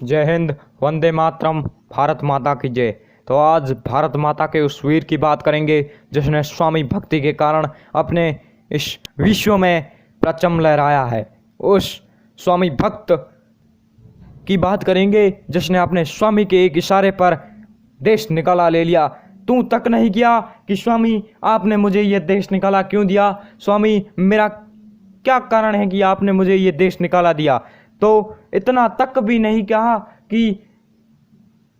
जय हिंद, वंदे मातरम, भारत माता की जय। तो आज भारत माता के उस वीर की बात करेंगे जिसने स्वामी भक्ति के कारण अपने इस विश्व में परचम लहराया है। उस स्वामी भक्त की बात करेंगे जिसने अपने स्वामी के एक इशारे पर देश निकाला ले लिया। तू तक नहीं किया कि स्वामी आपने मुझे ये देश निकाला क्यों दिया, स्वामी मेरा क्या कारण है कि आपने मुझे ये देश निकाला दिया। तो इतना तक भी नहीं कहा कि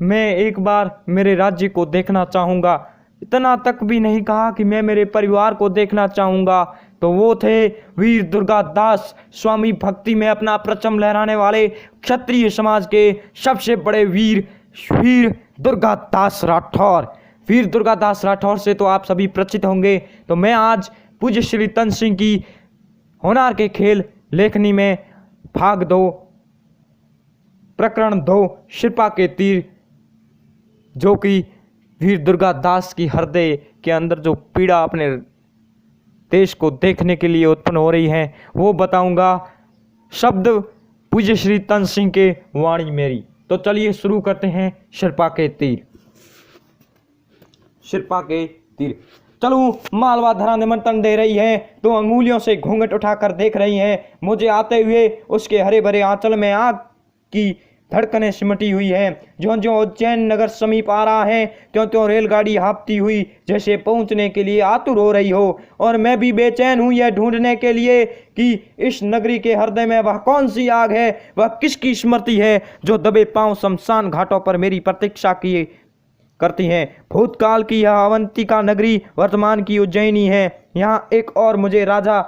मैं एक बार मेरे राज्य को देखना चाहूँगा, इतना तक भी नहीं कहा कि मैं मेरे परिवार को देखना चाहूँगा। तो वो थे वीर दुर्गादास, स्वामी भक्ति में अपना परचम लहराने वाले क्षत्रिय समाज के सबसे बड़े वीर वीर दुर्गादास राठौर। वीर दुर्गादास राठौर से तो आप सभी परिचित होंगे। तो मैं आज पूज्य श्री तन सिंह की होनार के खेल लेखनी में भाग 2 प्रकरण 2 शिरपा के तीर, जो कि वीर दुर्गादास की हृदय के अंदर जो पीड़ा अपने देश को देखने के लिए उत्पन्न हो रही है वो बताऊंगा। शब्द पूज्य श्री तन सिंह के, वाणी मेरी। तो चलिए शुरू करते हैं शिरपा के तीर। शिरपा के तीर। चलू मालवा धरा निमंत्रण दे रही है तो अंगुलियों से घूंघट उठाकर देख रही है मुझे आते हुए। उसके हरे भरे आंचल में आग की धड़कनें सिमटी हुई है। ज्यों ज्यों उज्जैन नगर समीप आ रहा है त्यों त्यों रेलगाड़ी हाँफती हुई जैसे पहुंचने के लिए आतुर हो रही हो। और मैं भी बेचैन हूं यह ढूंढने के लिए कि इस नगरी के हृदय में वह कौन सी आग है, वह किसकी स्मृति है जो दबे पांव शमशान घाटों पर मेरी प्रतीक्षा किए करती हैं। भूतकाल की यह अवंतिका नगरी वर्तमान की उज्जैनी है। यहाँ एक और मुझे राजा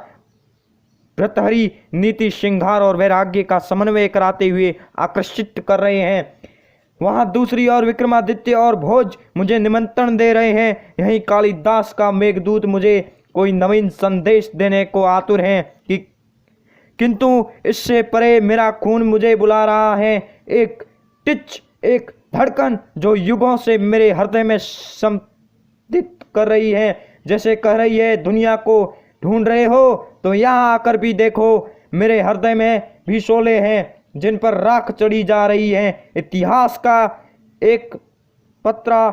भृतहरि नीति, श्रृंगार और वैराग्य का समन्वय कराते हुए आकर्षित कर रहे हैं। वहाँ दूसरी ओर विक्रमादित्य और भोज मुझे निमंत्रण दे रहे हैं। यही कालिदास का मेघदूत मुझे कोई नवीन संदेश देने को आतुर हैं कि किंतु इससे परे मेरा खून मुझे बुला रहा है। एक टिच, एक धड़कन जो युगों से मेरे हृदय में संदित कर रही है, जैसे कह रही है दुनिया को ढूंढ रहे हो तो यहाँ आकर भी देखो। मेरे हृदय में भी शोले हैं जिन पर राख चढ़ी जा रही है। इतिहास का एक पत्रा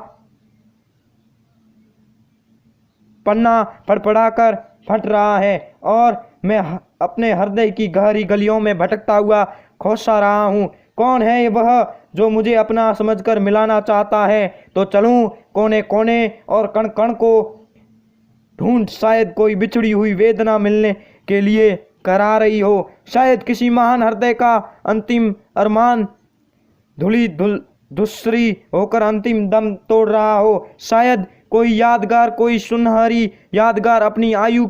पन्ना फड़फड़ाकर फट रहा है और मैं अपने हृदय की गहरी गलियों में भटकता हुआ खोसा रहा हूँ। कौन है वह जो मुझे अपना समझकर मिलाना चाहता है? तो चलूं कोने कोने और कण कण को ढूंढ, शायद कोई बिछड़ी हुई वेदना मिलने के लिए करा रही हो। शायद किसी महान हृदय का अंतिम अरमान धुली धुसरी होकर अंतिम दम तोड़ रहा हो। शायद कोई यादगार, कोई सुनहरी यादगार अपनी आयु